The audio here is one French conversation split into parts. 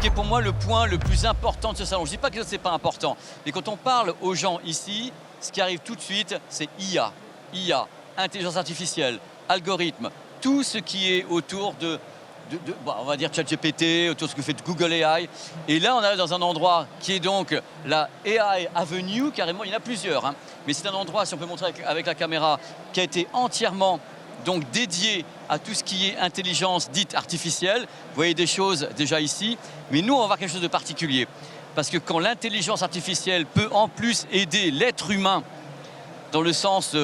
qui est pour moi le point le plus important de ce salon. Je ne dis pas que ce n'est pas important, mais quand on parle aux gens ici, ce qui arrive tout de suite, c'est IA. IA, intelligence artificielle, algorithme, tout ce qui est autour bon, on va dire ChatGPT, autour de ce que fait Google AI. Et là, on arrive dans un endroit qui est donc la AI Avenue, carrément, il y en a plusieurs. Hein. Mais c'est un endroit, si on peut montrer avec la caméra, qui a été entièrement donc dédié à tout ce qui est intelligence dite artificielle. Vous voyez des choses déjà ici. Mais nous, on va voir quelque chose de particulier. Parce que quand l'intelligence artificielle peut en plus aider l'être humain, dans le sens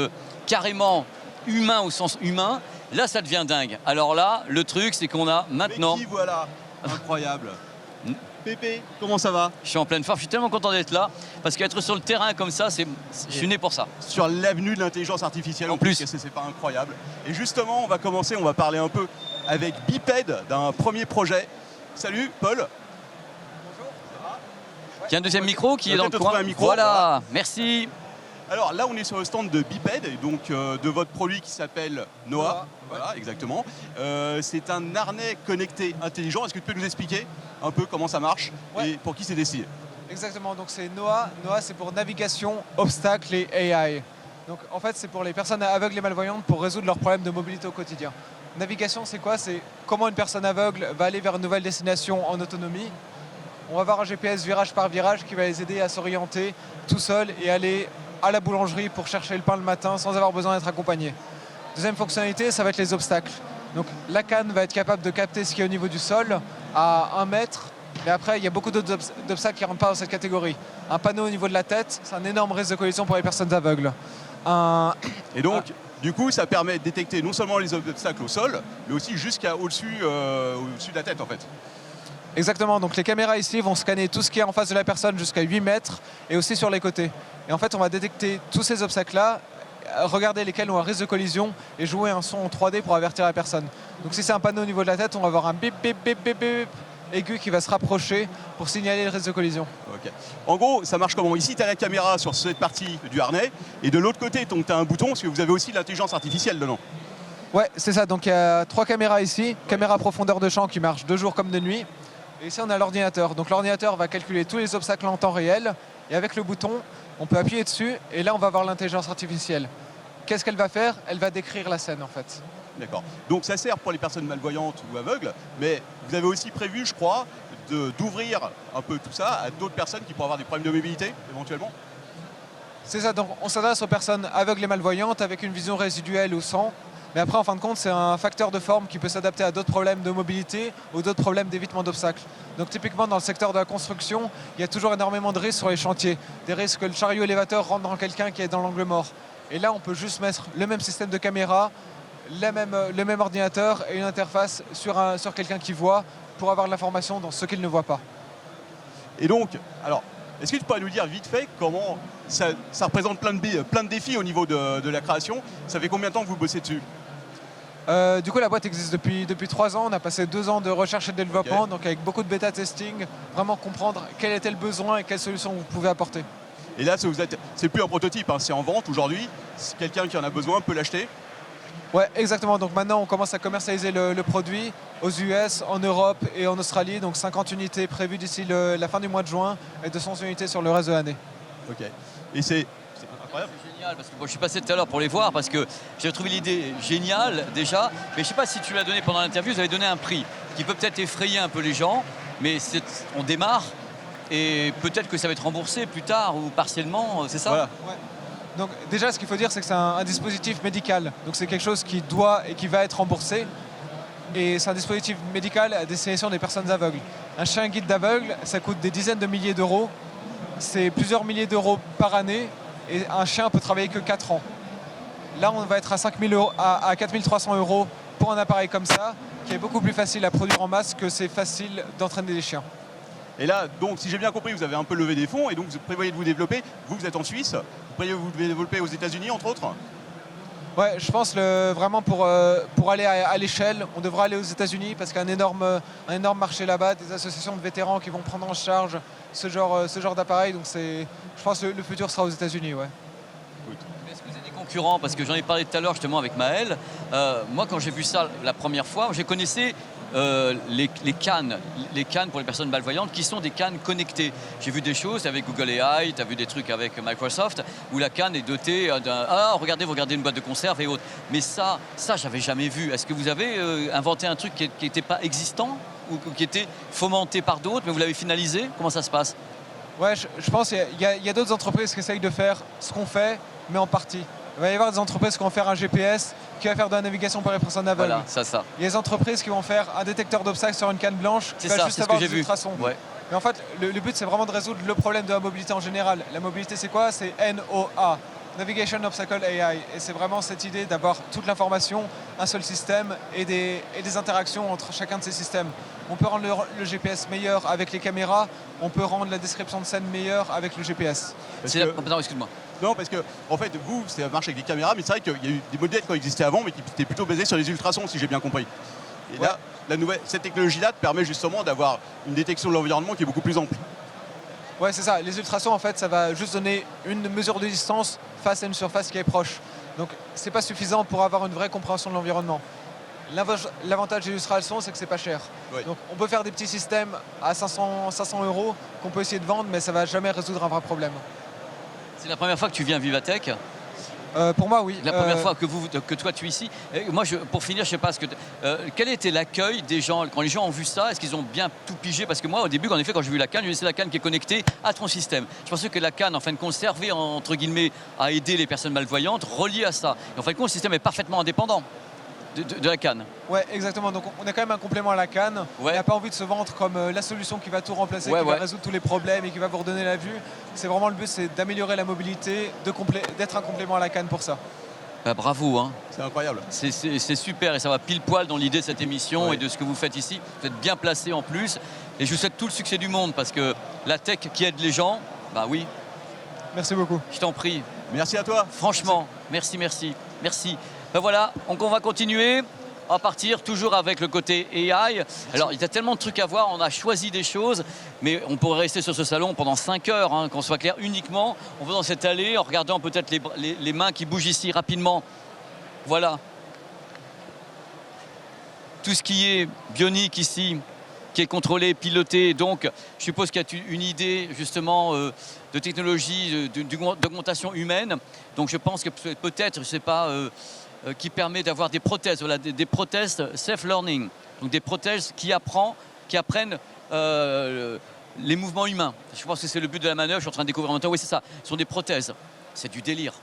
carrément humain au sens humain, là, ça devient dingue. Alors là, le truc, c'est qu'on a maintenant... Mais qui, voilà, incroyable. Pépé, comment ça va? Je suis en pleine forme, je suis tellement content d'être là, parce qu'être sur le terrain comme ça, je suis né pour ça. Sur l'avenue de l'intelligence artificielle, en plus, c'est pas incroyable. Et justement, on va commencer, on va parler un peu avec Biped d'un premier projet. Salut, Paul. Bonjour. Il y a un deuxième micro qui est dans le coin. Un micro, voilà, merci. Alors là, on est sur le stand de Biped, et donc de votre produit qui s'appelle Noah. Voilà, exactement. C'est un harnais connecté intelligent. Est-ce que tu peux nous expliquer un peu comment ça marche et pour qui c'est destiné? Exactement, donc c'est Noah. Noah, c'est pour navigation, obstacles et AI. Donc en fait, c'est pour les personnes aveugles et malvoyantes pour résoudre leurs problèmes de mobilité au quotidien. Navigation, c'est quoi? C'est comment une personne aveugle va aller vers une nouvelle destination en autonomie. On va avoir un GPS virage par virage qui va les aider à s'orienter tout seul et aller à la boulangerie pour chercher le pain le matin sans avoir besoin d'être accompagné. Deuxième fonctionnalité, ça va être les obstacles. Donc la canne va être capable de capter ce qui est au niveau du sol à 1 mètre. Mais après, il y a beaucoup d'autres obstacles qui ne rentrent pas dans cette catégorie. Un panneau au niveau de la tête, c'est un énorme risque de collision pour les personnes aveugles. Et donc, du coup, ça permet de détecter non seulement les obstacles au sol, mais aussi jusqu'à au-dessus de la tête, en fait. Exactement, donc les caméras ici vont scanner tout ce qui est en face de la personne jusqu'à 8 mètres et aussi sur les côtés. Et en fait, on va détecter tous ces obstacles-là, regarder lesquels ont un risque de collision et jouer un son en 3D pour avertir la personne. Donc si c'est un panneau au niveau de la tête, on va avoir un bip bip bip bip bip aigu qui va se rapprocher pour signaler le risque de collision. Okay. En gros, ça marche comment? Ici, tu as la caméra sur cette partie du harnais et de l'autre côté, tu as un bouton parce que vous avez aussi l'intelligence artificielle dedans. Ouais, c'est ça. Donc il y a 3 caméras ici, caméra profondeur de champ qui marche de jour comme de nuit. Et ici, on a l'ordinateur. Donc l'ordinateur va calculer tous les obstacles en temps réel. Et avec le bouton, on peut appuyer dessus. Et là, on va voir l'intelligence artificielle. Qu'est-ce qu'elle va faire? Elle va décrire la scène, en fait. D'accord. Donc ça sert pour les personnes malvoyantes ou aveugles. Mais vous avez aussi prévu, je crois, d'ouvrir un peu tout ça à d'autres personnes qui pourraient avoir des problèmes de mobilité, éventuellement? C'est ça. Donc on s'adresse aux personnes aveugles et malvoyantes avec une vision résiduelle ou sans. Mais après, en fin de compte, c'est un facteur de forme qui peut s'adapter à d'autres problèmes de mobilité ou d'autres problèmes d'évitement d'obstacles. Donc typiquement, dans le secteur de la construction, il y a toujours énormément de risques sur les chantiers. Des risques que le chariot élévateur rentre dans quelqu'un qui est dans l'angle mort. Et là, on peut juste mettre le même système de caméra, le même ordinateur et une interface sur quelqu'un qui voit pour avoir de l'information dans ce qu'il ne voit pas. Et donc, alors, est-ce que tu pourrais nous dire vite fait comment ça représente plein de défis au niveau de la création? Ça fait combien de temps que vous bossez dessus? Du coup, la boîte existe depuis 3 ans. On a passé 2 ans de recherche et de développement, donc avec beaucoup de bêta-testing, vraiment comprendre quel était le besoin et quelles solutions vous pouvez apporter. Et là, c'est plus un prototype, hein, c'est en vente aujourd'hui. Si quelqu'un qui en a besoin peut l'acheter. Ouais, exactement. Donc maintenant, on commence à commercialiser le produit aux US, en Europe et en Australie. Donc 50 unités prévues d'ici la fin du mois de juin et 200 unités sur le reste de l'année. Ok. Et c'est incroyable. C'est génial parce que je suis passé tout à l'heure pour les voir parce que j'ai trouvé l'idée géniale déjà. Mais je ne sais pas si tu l'as donné pendant l'interview, vous avez donné un prix qui peut peut-être effrayer un peu les gens, mais on démarre et peut-être que ça va être remboursé plus tard ou partiellement, c'est ça? Voilà. Ouais. Donc déjà, ce qu'il faut dire, c'est que c'est un dispositif médical. Donc c'est quelque chose qui doit et qui va être remboursé. Et c'est un dispositif médical à destination des personnes aveugles. Un chien guide d'aveugle, ça coûte des dizaines de milliers d'euros. C'est plusieurs milliers d'euros par année. Et un chien peut travailler que 4 ans. Là, on va être à 4 300 euros pour un appareil comme ça, qui est beaucoup plus facile à produire en masse que c'est facile d'entraîner des chiens. Et là, donc, si j'ai bien compris, vous avez un peu levé des fonds et donc vous prévoyez de vous développer. Vous êtes en Suisse, vous prévoyez de vous développer aux États-Unis, entre autres? Ouais, je pense vraiment pour aller à l'échelle, on devra aller aux États-Unis parce qu'il y a un énorme marché là-bas, des associations de vétérans qui vont prendre en charge ce genre d'appareil. Donc je pense que le futur sera aux États-Unis. Ouais. Est-ce que vous avez des concurrents? Parce que j'en ai parlé tout à l'heure justement avec Maël. Moi, quand j'ai vu ça la première fois, je connaissais les cannes pour les personnes malvoyantes qui sont des cannes connectées. J'ai vu des choses avec Google AI, tu as vu des trucs avec Microsoft où la canne est dotée d'un regardez, vous regardez une boîte de conserve et autres. Mais ça j'avais jamais vu. Est-ce que vous avez inventé un truc qui n'était pas existant ou qui était fomenté par d'autres, mais vous l'avez finalisé? Comment ça se passe? Ouais, je pense qu'il y a d'autres entreprises qui essayent de faire ce qu'on fait, mais en partie. Il va y avoir des entreprises qui vont faire un GPS, qui va faire de la navigation pour les personnes aveugles. Voilà, ça. Il y a des entreprises qui vont faire un détecteur d'obstacles sur une canne blanche, qui va juste avoir des ultrasons. Ouais. Mais en fait, le but, c'est vraiment de résoudre le problème de la mobilité en général. La mobilité, c'est quoi? C'est NOA, Navigation Obstacle AI. Et c'est vraiment cette idée d'avoir toute l'information, un seul système et des interactions entre chacun de ces systèmes. On peut rendre le GPS meilleur avec les caméras, on peut rendre la description de scène meilleure avec le GPS. Pardon, excuse-moi. Non, parce que, en fait, vous, ça marche avec des caméras, mais c'est vrai qu'il y a eu des modèles qui existaient avant, mais qui étaient plutôt basés sur les ultrasons, si j'ai bien compris. Et là, cette technologie-là te permet justement d'avoir une détection de l'environnement qui est beaucoup plus ample. Ouais, c'est ça. Les ultrasons, en fait, ça va juste donner une mesure de distance face à une surface qui est proche. Donc, c'est pas suffisant pour avoir une vraie compréhension de l'environnement. L'avantage des ultrasons, c'est que c'est pas cher. Oui. Donc, on peut faire des petits systèmes à 500 € qu'on peut essayer de vendre, mais ça va jamais résoudre un vrai problème. C'est la première fois que tu viens à Vivatech? Pour moi, oui. La première fois que toi tu es ici. Et moi, pour finir, je sais pas, quel était l'accueil des gens quand les gens ont vu ça? Est-ce qu'ils ont bien tout pigé? Parce que moi, au début, en effet, quand j'ai vu la canne, j'ai dit c'est la canne qui est connectée à ton système. Je pensais que la canne, en fin de compte, servait entre guillemets à aider les personnes malvoyantes, reliée à ça. Et en fin de compte, le système est parfaitement indépendant de la canne. Ouais, exactement. Donc on a quand même un complément à la canne. Ouais. On n'a pas envie de se vendre comme la solution qui va tout remplacer, qui va résoudre tous les problèmes et qui va vous redonner la vue. C'est vraiment le but, c'est d'améliorer la mobilité, d'être un complément à la canne pour ça. Bah, bravo, hein. C'est incroyable. C'est super et ça va pile poil dans l'idée de cette émission et de ce que vous faites ici. Vous êtes bien placé en plus et je vous souhaite tout le succès du monde parce que la tech qui aide les gens, bah oui. Merci beaucoup. Je t'en prie. Merci à toi. Franchement, merci. Ben voilà, donc on va continuer. On va partir toujours avec le côté AI. Alors, il y a tellement de trucs à voir. On a choisi des choses, mais on pourrait rester sur ce salon pendant 5 heures, hein, qu'on soit clair. Uniquement, on va dans cette allée en regardant peut-être les mains qui bougent ici rapidement. Voilà. Tout ce qui est bionique ici, qui est contrôlé, piloté. Donc, je suppose qu'il y a une idée, justement, de technologie, d'augmentation humaine. Donc, je pense que peut-être, je ne sais pas... qui permet d'avoir des prothèses, voilà, des prothèses self-learning, donc des prothèses qui apprennent les mouvements humains. Je pense que c'est le but de la manœuvre, je suis en train de découvrir en même temps. Oui, c'est ça, ce sont des prothèses. C'est du délire.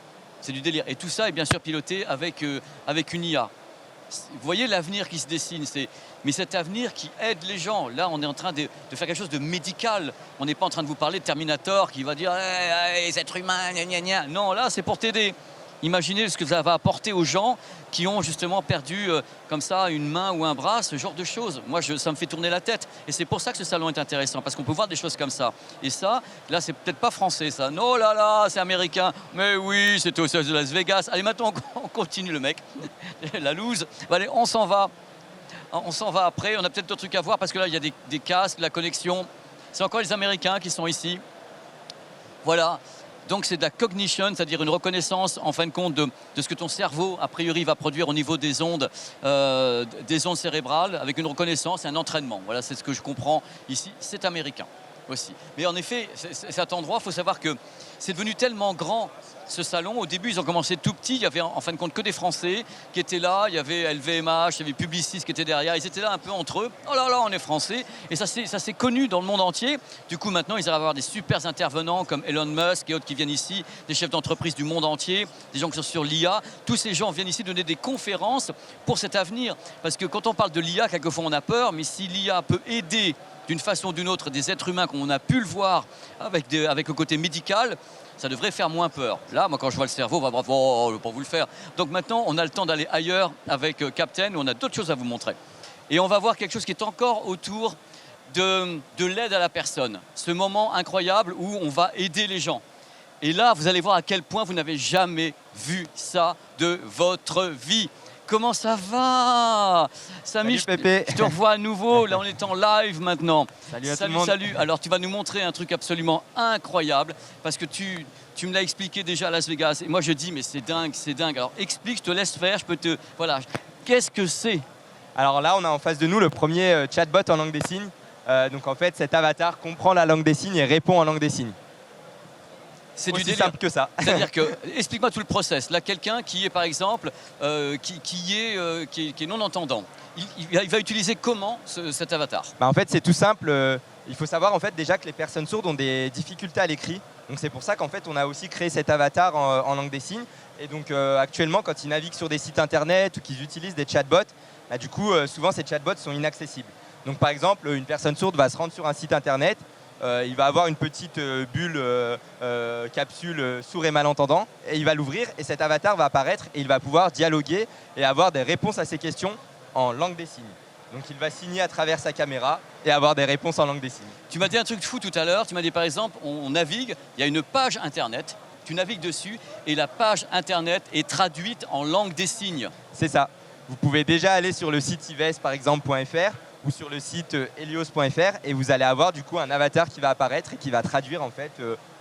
Et tout ça est bien sûr piloté avec une IA. Vous voyez l'avenir qui se dessine, mais cet avenir qui aide les gens. Là, on est en train de faire quelque chose de médical. On n'est pas en train de vous parler de Terminator qui va dire les êtres humains, gna gna gna. Non, là, c'est pour t'aider. Imaginez ce que ça va apporter aux gens qui ont justement perdu comme ça une main ou un bras, ce genre de choses. Moi, ça me fait tourner la tête. Et c'est pour ça que ce salon est intéressant, parce qu'on peut voir des choses comme ça. Et ça, là, c'est peut-être pas français, ça. Non, là, c'est américain. Mais oui, c'était au siège de Las Vegas. Allez, maintenant, on continue, le mec. La loose. Allez, on s'en va. On s'en va après. On a peut-être d'autres trucs à voir, parce que là, il y a des casques, la connexion. C'est encore les Américains qui sont ici. Voilà. Donc c'est de la cognition, c'est-à-dire une reconnaissance en fin de compte de ce que ton cerveau, a priori, va produire au niveau des ondes cérébrales, avec une reconnaissance et un entraînement. Voilà, c'est ce que je comprends ici. C'est américain aussi. Mais en effet, cet endroit, il faut savoir que c'est devenu tellement grand, ce salon. Au début, ils ont commencé tout petit. Il y avait en fin de compte que des Français qui étaient là. Il y avait LVMH, il y avait Publicis qui était derrière. Ils étaient là un peu entre eux. Oh là là, on est Français. Et ça s'est connu dans le monde entier. Du coup, maintenant, ils arrivent à avoir des super intervenants comme Elon Musk et autres qui viennent ici, des chefs d'entreprise du monde entier, des gens qui sont sur l'IA. Tous ces gens viennent ici donner des conférences pour cet avenir. Parce que quand on parle de l'IA, quelquefois on a peur, mais si l'IA peut aider d'une façon ou d'une autre des êtres humains, comme on a pu le voir avec le côté médical, ça devrait faire moins peur. Là, moi, quand je vois le cerveau, bah, bravo, je ne vais pas vous le faire. Donc maintenant, on a le temps d'aller ailleurs avec Captain, où on a d'autres choses à vous montrer. Et on va voir quelque chose qui est encore autour de l'aide à la personne. Ce moment incroyable où on va aider les gens. Et là, vous allez voir à quel point vous n'avez jamais vu ça de votre vie. Comment ça va? Samy, salut Pépé. Je te revois à nouveau. Là, on est en live maintenant. Salut à tout le monde. Salut. Alors, tu vas nous montrer un truc absolument incroyable parce que tu me l'as expliqué déjà à Las Vegas. Et moi, je dis, mais c'est dingue, c'est dingue. Alors, explique, je te laisse faire. Voilà. Qu'est-ce que c'est? Alors là, on a en face de nous le premier chatbot en langue des signes. Donc en fait, cet avatar comprend la langue des signes et répond en langue des signes. C'est du Aussi délire. simple que ça. C'est-à-dire que, explique-moi tout le process. Là, quelqu'un qui est par exemple, qui est non-entendant, il va utiliser comment cet avatar? Bah, en fait, c'est tout simple. Il faut savoir en fait déjà que les personnes sourdes ont des difficultés à l'écrit. Donc c'est pour ça qu'en fait, on a aussi créé cet avatar en langue des signes. Et donc actuellement, quand ils naviguent sur des sites internet ou qu'ils utilisent des chatbots, bah, du coup, souvent ces chatbots sont inaccessibles. Donc par exemple, une personne sourde va se rendre sur un site internet. Il va avoir une petite bulle, capsule sourd et malentendant, et il va l'ouvrir et cet avatar va apparaître et il va pouvoir dialoguer et avoir des réponses à ses questions en langue des signes. Donc il va signer à travers sa caméra et avoir des réponses en langue des signes. Tu m'as dit un truc fou tout à l'heure. Tu m'as dit par exemple, on navigue, il y a une page internet, tu navigues dessus et la page internet est traduite en langue des signes. C'est ça. Vous pouvez déjà aller sur le site ives par exemple.fr ou sur le site helios.fr et vous allez avoir du coup un avatar qui va apparaître et qui va traduire en fait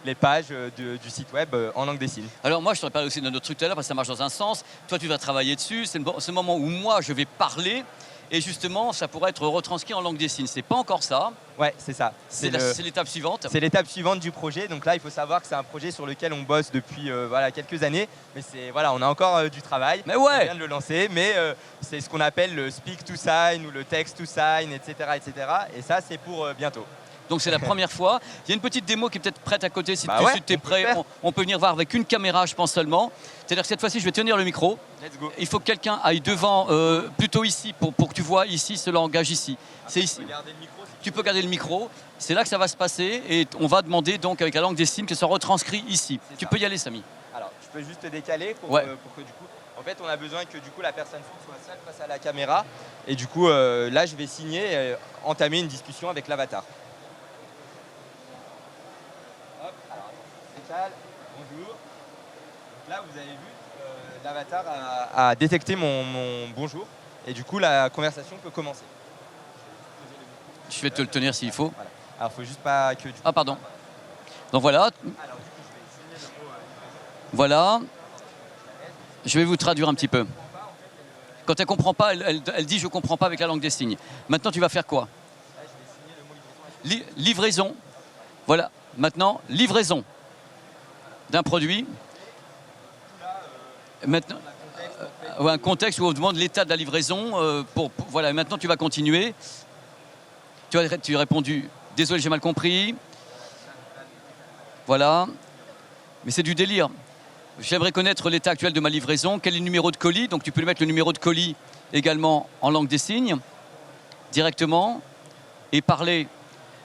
les pages du site web en langue des signes. Alors moi, je te parlé aussi d'un autre truc tout à l'heure parce que ça marche dans un sens. Toi, tu vas travailler dessus. C'est le moment où moi, je vais parler et justement, ça pourrait être retranscrit en langue des signes. C'est pas encore ça. Ouais, c'est ça. C'est l'étape suivante. C'est l'étape suivante du projet. Donc là, il faut savoir que c'est un projet sur lequel on bosse depuis voilà, quelques années. Mais voilà, on a encore du travail. Mais ouais. On vient de le lancer. Mais c'est ce qu'on appelle le speak to sign ou le text to sign, etc. etc. Et ça, c'est pour bientôt. Donc c'est la première fois. Il y a une petite démo qui est peut-être prête à côté. Si Bah ouais, tu es on peut prêt, le faire. on peut venir voir avec une caméra, je pense seulement. C'est-à-dire que cette fois-ci, je vais tenir le micro. Let's go. Il faut que quelqu'un aille devant, plutôt ici, pour que tu vois ici ce langage ici. C'est ici. Regardez le micro. Tu peux garder le micro. C'est là que ça va se passer et on va demander donc avec la langue des signes que ce soit retranscrit ici. C'est Tu ça. peux y aller, Samy. Alors, je peux juste te décaler pour Ouais. que du coup, en fait, on a besoin que du coup la personne soit seule face à la caméra. Et du coup, là, je vais signer, entamer une discussion avec l'avatar. Hop, alors, décale, bonjour. Donc là, vous avez vu, l'avatar a détecté mon bonjour. Et du coup, la conversation peut commencer. Je vais te le tenir s'il faut. Voilà. Alors, il faut juste pas que du coup. Ah, pardon. Donc voilà. Alors, du coup, je vais signer le mot. Voilà. Je vais vous traduire un petit peu. Quand elle ne comprend pas, elle dit « je ne comprends pas » avec la langue des signes. Maintenant, tu vas faire quoi? Là, je vais signer le mot livraison. Livraison. Voilà. Maintenant, livraison d'un produit. Maintenant, un contexte où on demande l'état de la livraison. Voilà. Maintenant, tu vas continuer. Tu as répondu « désolé, j'ai mal compris ». Voilà. Mais c'est du délire. J'aimerais connaître l'état actuel de ma livraison. Quel est le numéro de colis? Donc tu peux lui mettre le numéro de colis également en langue des signes, directement, et parler.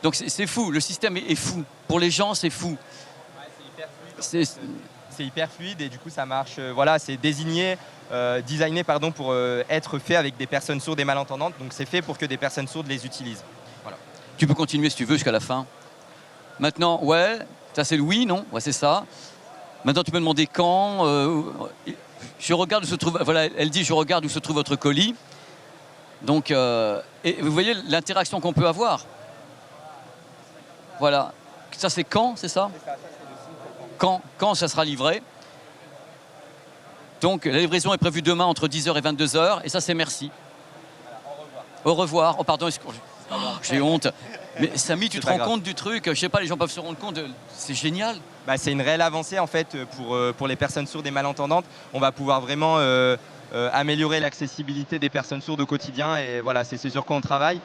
Donc c'est fou, le système est fou. Pour les gens, c'est fou. C'est hyper fluide et du coup ça marche. Voilà, c'est designé pour être fait avec des personnes sourdes et malentendantes. Donc c'est fait pour que des personnes sourdes les utilisent. Voilà. Tu peux continuer si tu veux jusqu'à la fin. Maintenant, ouais, ça c'est le oui, non? Ouais, c'est ça. Maintenant, tu peux demander quand. Je regarde où se trouve. Voilà, elle dit je regarde où se trouve votre colis. Donc, et vous voyez l'interaction qu'on peut avoir. Voilà. Ça, c'est quand, c'est ça? Quand ça sera livré. Donc, la livraison est prévue demain entre 10h et 22h. Et ça, c'est merci. Au revoir. Oh, pardon, j'ai honte. Mais Samy, tu te rends compte du truc? Je sais pas, les gens peuvent se rendre compte. C'est génial. Bah, c'est une réelle avancée en fait pour les personnes sourdes et malentendantes. On va pouvoir vraiment améliorer l'accessibilité des personnes sourdes au quotidien et voilà, c'est sur quoi on travaille.